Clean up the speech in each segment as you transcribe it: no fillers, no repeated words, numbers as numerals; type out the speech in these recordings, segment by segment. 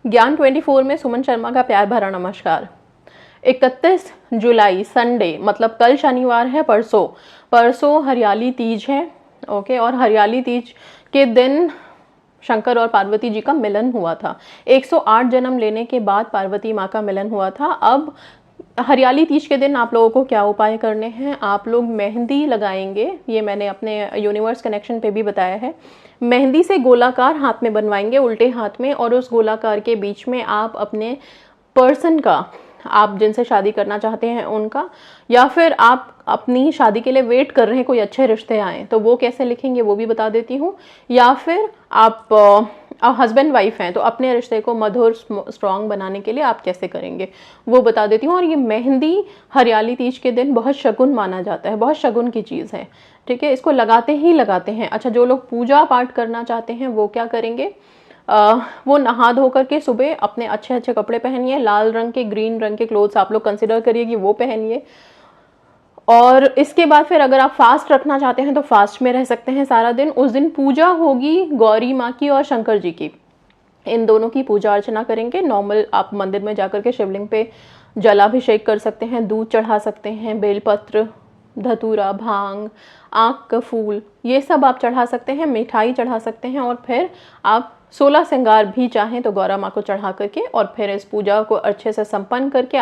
ज्ञान 24 में सुमन शर्मा का प्यार भरा नमस्कार। 31 जुलाई संडे, मतलब कल शनिवार है, परसों हरियाली तीज है। ओके, और हरियाली तीज के दिन शंकर और पार्वती जी का मिलन हुआ था। 108 जन्म लेने के बाद पार्वती माँ का मिलन हुआ था। अब हरियाली तीज के दिन आप लोगों को क्या उपाय करने हैं? आप लोग मेहंदी लगाएंगे, ये मैंने अपने यूनिवर्स कनेक्शन पे भी बताया है। मेहंदी से गोलाकार हाथ में बनवाएंगे, उल्टे हाथ में, और उस गोलाकार के बीच में आप अपने पर्सन का, आप जिनसे शादी करना चाहते हैं उनका, या फिर आप अपनी शादी के लिए वेट कर रहे हैं कोई अच्छे रिश्ते आए, तो वो कैसे लिखेंगे वो भी बता देती हूँ। या फिर आप हस्बैंड वाइफ हैं तो अपने रिश्ते को मधुर स्ट्रॉन्ग बनाने के लिए आप कैसे करेंगे वो बता देती हूँ। और ये मेहंदी हरियाली तीज के दिन बहुत शगुन माना जाता है, बहुत शगुन की चीज़ है, ठीक है। इसको लगाते ही लगाते हैं। अच्छा, जो लोग पूजा पाठ करना चाहते हैं वो क्या करेंगे? वो नहा धो करके सुबह अपने अच्छे अच्छे कपड़े पहनिए, लाल रंग के, ग्रीन रंग के क्लोथ्स आप लोग कंसिडर करिए कि वो पहनिए। और इसके बाद फिर अगर आप फास्ट रखना चाहते हैं तो फास्ट में रह सकते हैं सारा दिन। उस दिन पूजा होगी गौरी माँ की और शंकर जी की, इन दोनों की पूजा अर्चना करेंगे। नॉर्मल आप मंदिर में जाकर के शिवलिंग पे जलाभिषेक कर सकते हैं, दूध चढ़ा सकते हैं, बेलपत्र, धतूरा, भांग, आँख का फूल, ये सब आप चढ़ा सकते हैं, मिठाई चढ़ा सकते हैं। और फिर आप 16 श्रृंगार भी चाहें तो गौरा माँ को चढ़ा करके और फिर इस पूजा को अच्छे से संपन्न करके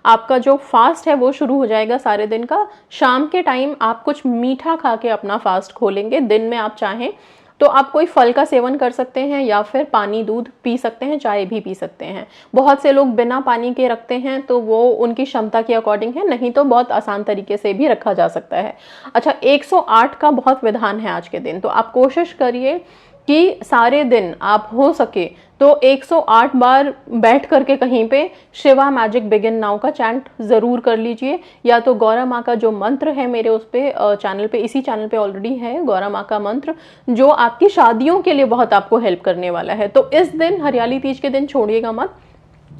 आपका जो फास्ट है वो शुरू हो जाएगा सारे दिन का। शाम के टाइम आप कुछ मीठा खा के अपना फास्ट खोलेंगे। दिन में आप चाहें तो आप कोई फल का सेवन कर सकते हैं, या फिर पानी दूध पी सकते हैं, चाय भी पी सकते हैं। बहुत से लोग बिना पानी के रखते हैं तो वो उनकी क्षमता के अकॉर्डिंग है, नहीं तो बहुत आसान तरीके से भी रखा जा सकता है। अच्छा, 108 का बहुत विधान है आज के दिन, तो आप कोशिश करिए कि सारे दिन आप हो सके तो 108 बार बैठ करके कहीं पे शिवा मैजिक बिगिन नाउ का चैंट जरूर कर लीजिए। या तो गौरा माँ का जो मंत्र है मेरे उस पे चैनल पे, इसी चैनल पे ऑलरेडी है गौरा माँ का मंत्र, जो आपकी शादियों के लिए बहुत आपको हेल्प करने वाला है। तो इस दिन हरियाली तीज के दिन छोड़िएगा मत,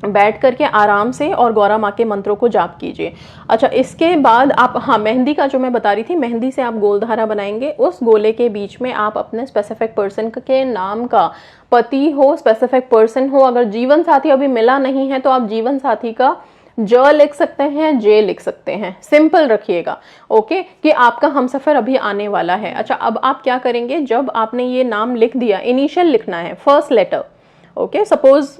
बैठ करके आराम से और गौरा माँ के मंत्रों को जाप कीजिए। अच्छा, इसके बाद आप, हाँ, मेहंदी का जो मैं बता रही थी, मेहंदी से आप गोलधारा बनाएंगे। उस गोले के बीच में आप अपने स्पेसिफिक पर्सन के नाम का, पति हो, स्पेसिफिक पर्सन हो, अगर जीवन साथी अभी मिला नहीं है तो आप जीवन साथी का ज लिख सकते हैं, जे लिख सकते हैं, सिंपल रखिएगा। ओके, कि आपका हमसफर अभी आने वाला है। अच्छा, अब आप क्या करेंगे? जब आपने ये नाम लिख दिया, इनिशियल लिखना है, फर्स्ट लेटर। ओके, सपोज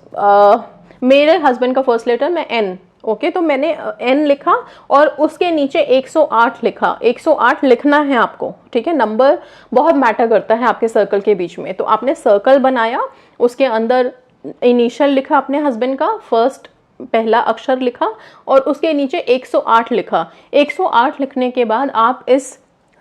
मेरे हस्बैंड का फर्स्ट लेटर मैं एन, ओके, तो मैंने एन लिखा और उसके नीचे 108 लिखा। 108 लिखना है आपको, ठीक है। नंबर बहुत मैटर करता है आपके सर्कल के बीच में। तो आपने सर्कल बनाया, उसके अंदर इनिशियल लिखा अपने हस्बैंड का, फर्स्ट पहला अक्षर लिखा और उसके नीचे 108 लिखा। 108 लिखने के बाद आप इस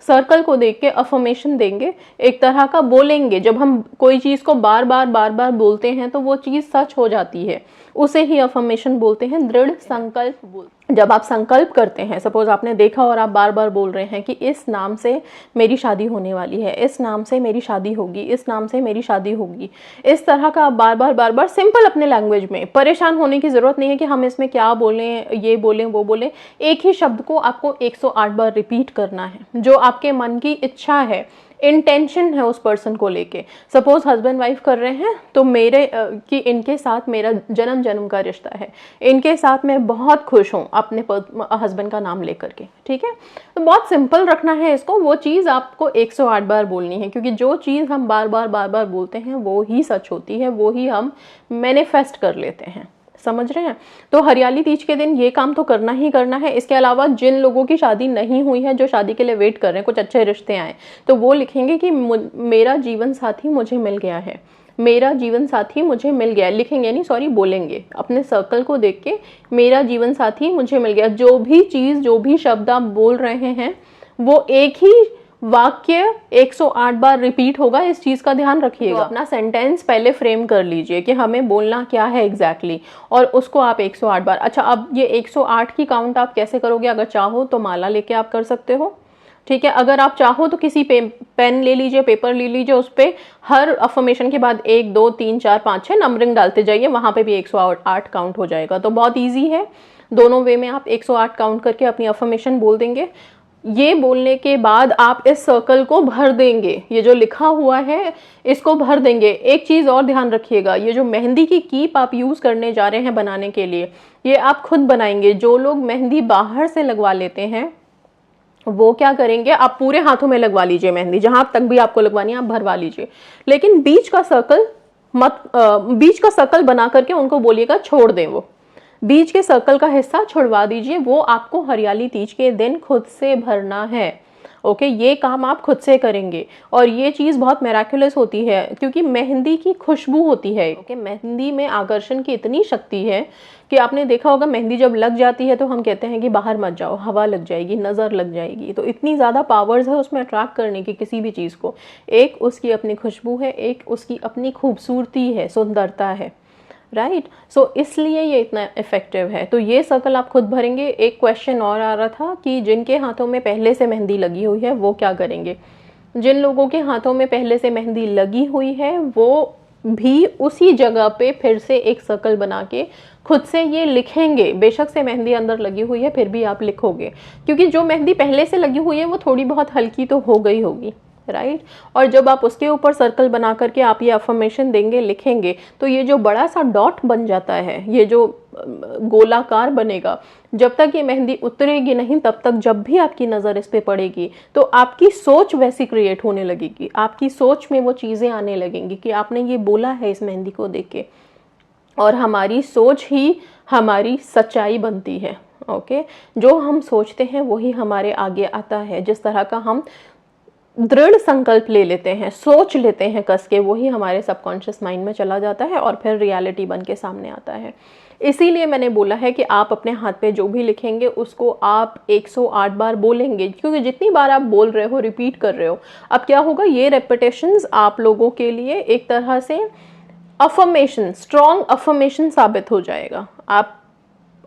सर्कल को देख के अफर्मेशन देंगे, एक तरह का बोलेंगे। जब हम कोई चीज को बार बार बोलते हैं तो वो चीज सच हो जाती है, उसे ही अफर्मेशन बोलते हैं, दृढ़ संकल्प बोलते हैं। जब आप संकल्प करते हैं, सपोज आपने देखा और आप बार बार बोल रहे हैं कि इस नाम से मेरी शादी होने वाली है, इस नाम से मेरी शादी होगी, इस नाम से मेरी शादी होगी, इस तरह का आप बार बार सिंपल अपने लैंग्वेज में, परेशान होने की जरूरत नहीं है कि हम इसमें क्या बोलें, ये बोलें, वो बोलें। एक ही शब्द को आपको 108 बार रिपीट करना है, जो आपके मन की इच्छा है, इंटेंशन है उस पर्सन को लेके। सपोज हस्बैंड वाइफ कर रहे हैं तो कि इनके साथ मेरा जन्म जन्म का रिश्ता है, इनके साथ मैं बहुत खुश हूँ अपने हस्बैंड का नाम लेकर के, ठीक है। तो बहुत सिंपल रखना है इसको। वो चीज़ आपको 108 बार बोलनी है, क्योंकि जो चीज़ हम बार बार बोलते हैं वो ही सच होती है, वो ही हम मैनिफेस्ट कर लेते हैं, समझ रहे हैं। तो हरियाली तीज के दिन ये काम तो करना ही करना है। इसके अलावा जिन लोगों की शादी नहीं हुई है, जो शादी के लिए वेट कर रहे हैं, कुछ अच्छे रिश्ते आए, तो वो लिखेंगे कि मेरा जीवन साथी मुझे मिल गया है, मेरा जीवन साथी मुझे मिल गया। लिखेंगे नहीं, सॉरी, बोलेंगे अपने सर्कल को देख के, मेरा जीवन साथी मुझे मिल गया। जो भी चीज़, जो भी शब्द आप बोल रहे हैं वो एक ही वाक्य 108 बार रिपीट होगा, इस चीज का ध्यान रखिएगा। तो अपना सेंटेंस पहले फ्रेम कर लीजिए कि हमें बोलना क्या है एग्जैक्टली, और उसको आप 108 बार। अच्छा, अब ये 108 की काउंट आप कैसे करोगे? अगर चाहो तो माला लेके आप कर सकते हो, ठीक है। अगर आप चाहो तो किसी पेन ले लीजिए, पेपर ले लीजिए, उस पर हर अफर्मेशन के बाद 1 2 3 4 5 6 नंबरिंग डालते जाइए, वहां पे भी 108 काउंट हो जाएगा। तो बहुत ईजी है, दोनों वे में आप 108 काउंट करके अपनी अफर्मेशन बोल देंगे। ये बोलने के बाद आप इस सर्कल को भर देंगे, ये जो लिखा हुआ है इसको भर देंगे। एक चीज और ध्यान रखिएगा, ये जो मेहंदी की कीप आप यूज करने जा रहे हैं बनाने के लिए, ये आप खुद बनाएंगे। जो लोग मेहंदी बाहर से लगवा लेते हैं वो क्या करेंगे, आप पूरे हाथों में लगवा लीजिए मेहंदी, जहां तक भी आपको लगवानी है आप भरवा लीजिए, लेकिन बीच का सर्कल बीच का सर्कल बना करके उनको बोलिएगा छोड़ दें, वो बीच के सर्कल का हिस्सा छुड़वा दीजिए। वो आपको हरियाली तीज के दिन खुद से भरना है। ओके, ये काम आप खुद से करेंगे और ये चीज़ बहुत मेराकुलस होती है क्योंकि मेहंदी की खुशबू होती है। ओके, मेहंदी में आकर्षण की इतनी शक्ति है कि आपने देखा होगा मेहंदी जब लग जाती है तो हम कहते हैं कि बाहर मत जाओ, हवा लग जाएगी, नज़र लग जाएगी। तो इतनी ज़्यादा पावर्स है उसमें अट्रैक्ट करने की किसी भी चीज़ को। एक उसकी अपनी खुशबू है, एक उसकी अपनी खूबसूरती है, सुंदरता है, राइट। सो इसलिए ये इतना इफेक्टिव है। तो ये सर्कल आप खुद भरेंगे। एक क्वेश्चन और आ रहा था कि जिनके हाथों में पहले से मेहंदी लगी हुई है वो क्या करेंगे। जिन लोगों के हाथों में पहले से मेहंदी लगी हुई है वो भी उसी जगह पे फिर से एक सर्कल बना के खुद से ये लिखेंगे। बेशक से मेहंदी अंदर लगी हुई है फिर भी आप लिखोगे, क्योंकि जो मेहंदी पहले से लगी हुई है वो थोड़ी बहुत हल्की तो हो गई होगी, राइट। और जब आप उसके ऊपर सर्कल बना करके आप ये अफर्मेशन देंगे, लिखेंगे, तो ये जो बड़ा सा डॉट बन जाता है, ये जो गोलाकार बनेगा, जब तक ये मेहंदी उतरेगी नहीं तब तक जब भी आपकी नज़र इस पे पड़ेगी तो आपकी सोच वैसी क्रिएट होने लगेगी। आपकी सोच में वो चीज़ें आने लगेंगी कि आपने ये बोला है इस मेहंदी को देख के, और हमारी सोच ही हमारी सच्चाई बनती है। ओके, जो हम सोचते हैं वही हमारे आगे आता है। जिस तरह का हम दृढ़ संकल्प ले लेते हैं, सोच लेते हैं कस के, वही हमारे सबकॉन्शियस माइंड में चला जाता है और फिर रियलिटी बन के सामने आता है। इसीलिए मैंने बोला है कि आप अपने हाथ पे जो भी लिखेंगे उसको आप 108 बार बोलेंगे, क्योंकि जितनी बार आप बोल रहे हो, रिपीट कर रहे हो, अब क्या होगा, ये रेपिटेशंस आप लोगों के लिए एक तरह से अफर्मेशन, स्ट्रॉन्ग अफर्मेशन साबित हो जाएगा। आप,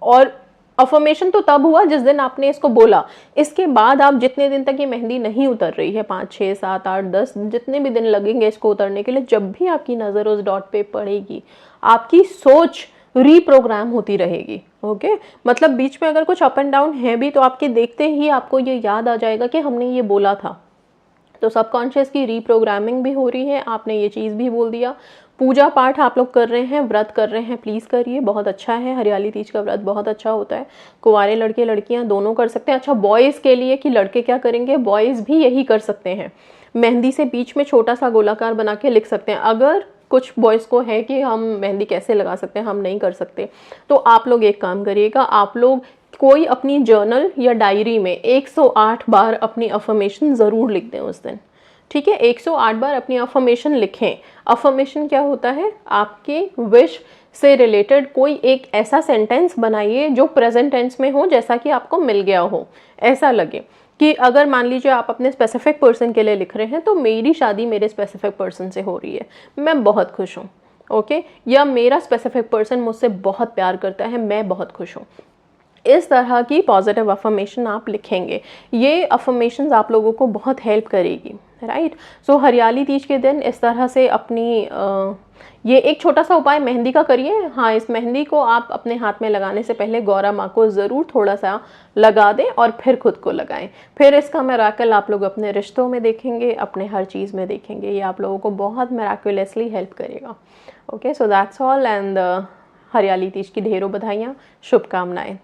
और अफर्मेशन तो तब हुआ जिस दिन आपने इसको बोला। इसके बाद आप जितने दिन तक ये मेहंदी नहीं उतर रही है, 5, 6, 7, 8, 10 जितने भी दिन लगेंगे इसको उतरने के लिए, जब भी आपकी नज़र उस डॉट पे पड़ेगी आपकी सोच रीप्रोग्राम होती रहेगी। ओके, मतलब बीच में अगर कुछ अप एंड डाउन है भी तो आपके देखते ही आपको ये याद आ जाएगा कि हमने ये बोला था। तो सबकॉन्शियस की रीप्रोग्रामिंग भी हो रही है, आपने ये चीज़ भी बोल दिया। पूजा पाठ आप लोग कर रहे हैं, व्रत कर रहे हैं, प्लीज़ करिए, बहुत अच्छा है। हरियाली तीज का व्रत बहुत अच्छा होता है, कुंवारे लड़के लड़कियां दोनों कर सकते हैं। अच्छा, बॉयज़ के लिए कि लड़के क्या करेंगे, बॉयज़ भी यही कर सकते हैं। मेहंदी से बीच में छोटा सा गोलाकार बना के लिख सकते हैं। अगर कुछ बॉयज़ को है कि हम मेहंदी कैसे लगा सकते हैं, हम नहीं कर सकते, तो आप लोग एक काम करिएगा, आप लोग कोई अपनी जर्नल या डायरी में 108 बार अपनी अफर्मेशन ज़रूर लिख दें उस दिन। ठीक है, 108 बार अपनी अफर्मेशन लिखें। अफर्मेशन क्या होता है, आपके विश से रिलेटेड कोई एक ऐसा सेंटेंस बनाइए जो प्रेजेंट टेंस में हो, जैसा कि आपको मिल गया हो। ऐसा लगे कि अगर मान लीजिए आप अपने स्पेसिफिक पर्सन के लिए लिख रहे हैं, तो मेरी शादी मेरे स्पेसिफिक पर्सन से हो रही है, मैं बहुत खुश हूँ। ओके, या मेरा स्पेसिफिक पर्सन मुझसे बहुत प्यार करता है, मैं बहुत खुश हूँ। इस तरह की पॉजिटिव अफर्मेशन आप लिखेंगे। ये अफर्मेशंस आप लोगों को बहुत हेल्प करेगी, राइट। सो हरियाली तीज के दिन इस तरह से अपनी ये एक छोटा सा उपाय मेहंदी का करिए। हाँ, इस मेहंदी को आप अपने हाथ में लगाने से पहले गौरा माँ को ज़रूर थोड़ा सा लगा दें और फिर खुद को लगाएं। फिर इसका मिराकल आप लोग अपने रिश्तों में देखेंगे, अपने हर चीज़ में देखेंगे। ये आप लोगों को बहुत मिराकुलसली हेल्प करेगा। Okay, so that's all, and हरियाली तीज की ढेरों बधाइयाँ, शुभकामनाएं।